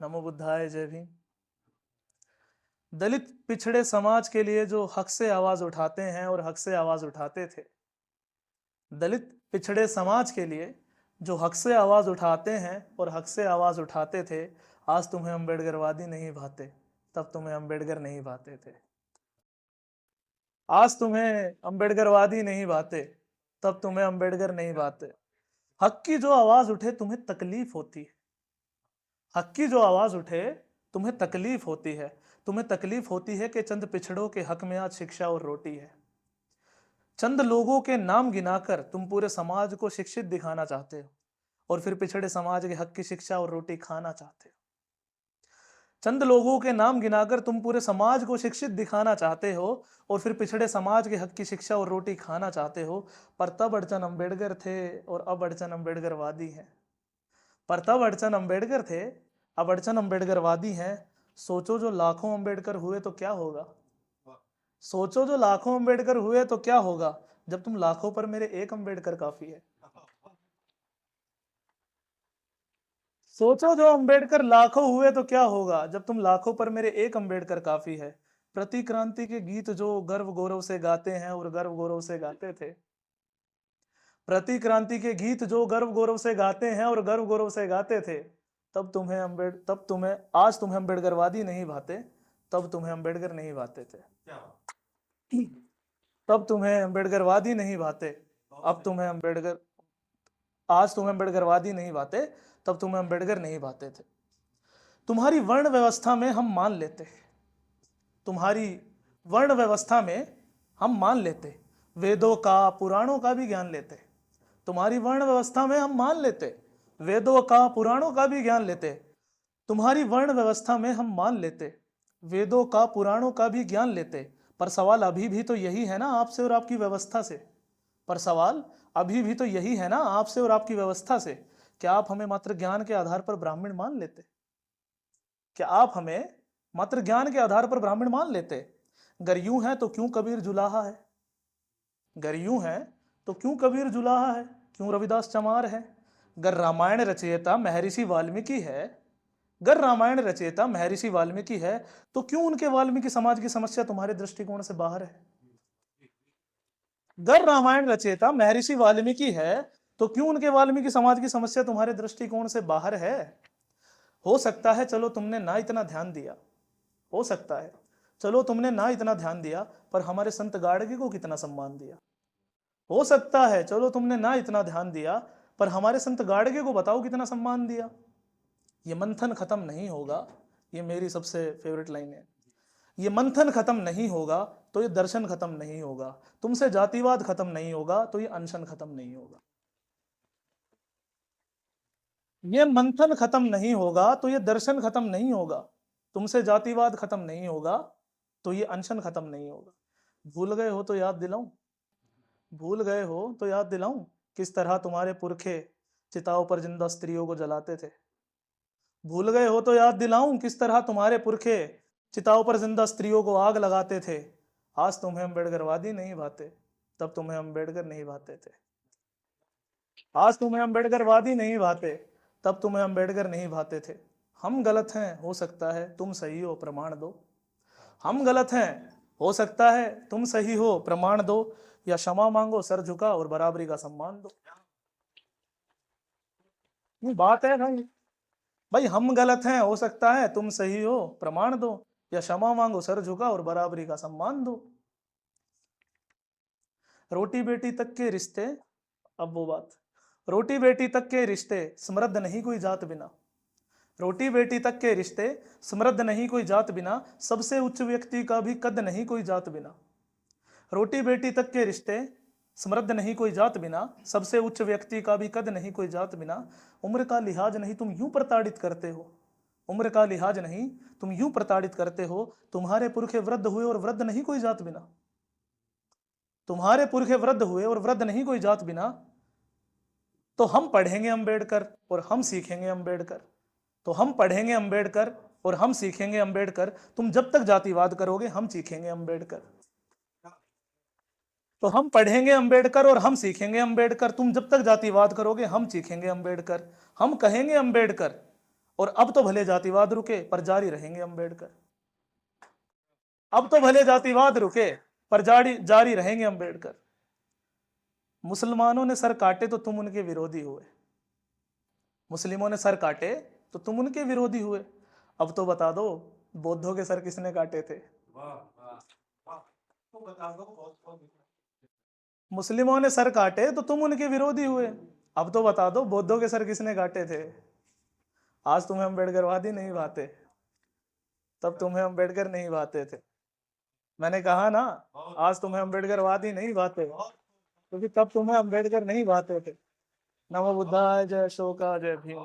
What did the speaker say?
नमो बुद्धाय, जय भीम। दलित पिछड़े समाज के लिए जो हक से आवाज उठाते हैं और हक से आवाज उठाते थे, दलित पिछड़े समाज के लिए जो हक से आवाज उठाते हैं और हक से आवाज उठाते थे, आज तुम्हें अम्बेडकरवादी नहीं भाते, तब तुम्हें अम्बेडकर नहीं भाते थे। आज तुम्हें अम्बेडकरवादी नहीं भाते, तब तुम्हें अम्बेडकर नहीं भाते। हक की जो आवाज उठे तुम्हें तकलीफ होती है। हक की जो आवाज उठे तुम्हें तकलीफ होती है। तुम्हें तकलीफ होती है कि चंद पिछड़ों के हक में आज शिक्षा और रोटी है। चंद लोगों के नाम गिनाकर तुम पूरे समाज को शिक्षित दिखाना चाहते हो और फिर पिछड़े समाज के हक की शिक्षा और रोटी खाना चाहते हो। चंद लोगों के नाम गिनाकर तुम पूरे समाज को शिक्षित दिखाना चाहते हो और फिर पिछड़े समाज के हक की शिक्षा और रोटी खाना चाहते हो। पर तब अड़चन अम्बेडकर थे और अब अड़चन अम्बेडकरवादी है। पर तब अड़चन अम्बेडकर थे, अब अड़चन अम्बेडकरवादी हैं। सोचो जो लाखों अम्बेडकर हुए तो क्या होगा। सोचो जो लाखों अम्बेडकर हुए तो क्या होगा, जब तुम लाखों पर मेरे एक अम्बेडकर काफी है। सोचो जो अम्बेडकर लाखों हुए तो क्या होगा, जब तुम लाखों पर मेरे एक अम्बेडकर काफी है। प्रतिक्रांति के गीत जो गर्व गौरव से गाते हैं और गर्व गौरव से गाते थे। प्रतिक्रांति के गीत जो गर्व गौरव से गाते हैं और गर्व गौरव से गाते थे, तब तुम्हें आज तुम्हें अम्बेडकरवादी नहीं भाते, तब तुम्हें अम्बेडकर नहीं भाते थे। तब तुम्हें अम्बेडकरवादी नहीं भाते, अब तुम्हें अम्बेडकर आज तुम्हें अम्बेडकरवादी नहीं भाते, तब तुम्हें अम्बेडकर नहीं भाते थे। तुम्हारी वर्ण व्यवस्था में हम मान लेते, तुम्हारी वर्ण व्यवस्था में हम मान लेते, वेदों का पुराणों का भी ज्ञान लेते। तुम्हारी वर्ण व्यवस्था में हम मान लेते, वेदों का पुराणों का भी ज्ञान लेते। तुम्हारी वर्ण व्यवस्था में हम मान लेते, वेदों का पुराणों का भी ज्ञान लेते। पर सवाल अभी भी तो यही है ना आपसे और आपकी व्यवस्था से। पर सवाल अभी भी तो यही है ना आपसे और आपकी व्यवस्था से। क्या आप हमें मात्र ज्ञान के आधार पर ब्राह्मण मान लेते? क्या आप हमें मात्र ज्ञान के आधार पर ब्राह्मण मान लेते? अगर यूं है तो क्यों कबीर जुलाहा है? अगर यूं है तो क्यों कबीर जुलाहा है? क्यों रविदास चमार है? अगर रामायण रचयिता महर्षि वाल्मीकि है, अगर रामायण रचयिता महर्षि वाल्मीकि है, तो क्यों उनके वाल्मीकि समाज की समस्या तुम्हारे दृष्टिकोण से बाहर है? अगर रामायण रचयिता महर्षि वाल्मीकि है, तो क्यों उनके वाल्मीकि समाज की समस्या तुम्हारे दृष्टिकोण से बाहर है? हो सकता है चलो तुमने ना इतना ध्यान दिया, हो सकता है चलो तुमने ना इतना ध्यान दिया, पर हमारे संत गाड़गे को कितना सम्मान दिया। हो सकता है चलो तुमने ना इतना ध्यान दिया, पर हमारे संत गाड़गे को बताओ कितना सम्मान दिया। ये मंथन खत्म नहीं होगा, ये मेरी सबसे फेवरेट लाइन है। ये मंथन खत्म नहीं होगा तो ये दर्शन खत्म नहीं होगा। तुमसे जातिवाद खत्म नहीं होगा तो ये अनशन खत्म नहीं होगा। ये मंथन खत्म नहीं होगा तो ये दर्शन खत्म नहीं होगा। तुमसे जातिवाद खत्म नहीं होगा तो ये अनशन खत्म नहीं होगा। भूल गए हो तो याद दिलाऊं, भूल गए हो तो याद दिलाऊं, किस तरह तुम्हारे पुरखे चिताओं पर जिंदा स्त्रियों को जलाते थे। भूल गए हो तो याद दिलाऊं, किस तरह तुम्हारे पुरखे चिताओं पर जिंदा स्त्रियों को आग लगाते थे। आज तुम्हें अम्बेडकरवादी नहीं भाते, तब तुम्हें अम्बेडकर नहीं भाते थे। आज तुम्हें अम्बेडकरवादी नहीं भाते, तब तुम्हें अम्बेडकर नहीं भाते थे। हम गलत हैं, हो सकता है तुम सही हो, प्रमाण दो। हम गलत हैं, हो सकता है तुम सही हो, प्रमाण दो। या क्षमा मांगो, सर झुका और बराबरी का सम्मान दो। ये बात है भाई। भाई हम गलत हैं, हो सकता है तुम सही हो, प्रमाण दो। या क्षमा मांगो, सर झुका और बराबरी का सम्मान दो। रोटी बेटी तक के रिश्ते, अब वो बात, रोटी बेटी तक के रिश्ते समृद्ध नहीं कोई जात बिना। रोटी बेटी तक के रिश्ते समृद्ध नहीं कोई जात बिना, सबसे उच्च व्यक्ति का भी कद नहीं कोई जात बिना। रोटी बेटी तक के रिश्ते समृद्ध नहीं कोई जात बिना, सबसे उच्च व्यक्ति का भी कद नहीं कोई जात बिना। उम्र का लिहाज नहीं तुम यूं प्रताड़ित करते हो, उम्र का लिहाज नहीं तुम यूं प्रताड़ित करते हो। तुम्हारे पुरखे वृद्ध हुए और वृद्ध नहीं कोई जात बिना। तुम्हारे पुरखे वृद्ध हुए और वृद्ध नहीं कोई जात बिना। तो हम पढ़ेंगे अंबेडकर और हम सीखेंगे अंबेडकर। तो हम पढ़ेंगे अंबेडकर और हम सीखेंगे अंबेडकर। तुम जब तक जातिवाद करोगे हम सीखेंगे अंबेडकर। तो हम पढ़ेंगे अंबेडकर और हम सीखेंगे अंबेडकर। तुम जब तक जातिवाद करोगे हम सीखेंगे अंबेडकर। हम कहेंगे अंबेडकर और अब तो भले जातिवाद रुके पर जारी रहेंगे अंबेडकर। अब तो भले जातिवाद रुके पर जारी रहेंगे अंबेडकर। मुसलमानों ने सर काटे तो तुम उनके विरोधी हुए, मुस्लिमों ने सर काटे तो तुम उनके विरोधी हुए। अब तो बता दो बौद्धों के सर किसने काटे थे? मुस्लिमों ने सर काटे तो तुम उनके विरोधी हुए। अब तो बता दो बौद्धों के सर किसने काटे थे? आज तुम्हें अम्बेडकरवादी नहीं भाते, तब तुम्हें अम्बेडकर नहीं भाते थे। मैंने कहा ना, आज तुम्हें अम्बेडकरवादी नहीं भाते क्योंकि तब तुम्हें अम्बेडकर नहीं भाते थे। नमो बुद्धाय, जय अशोका, जय भीम।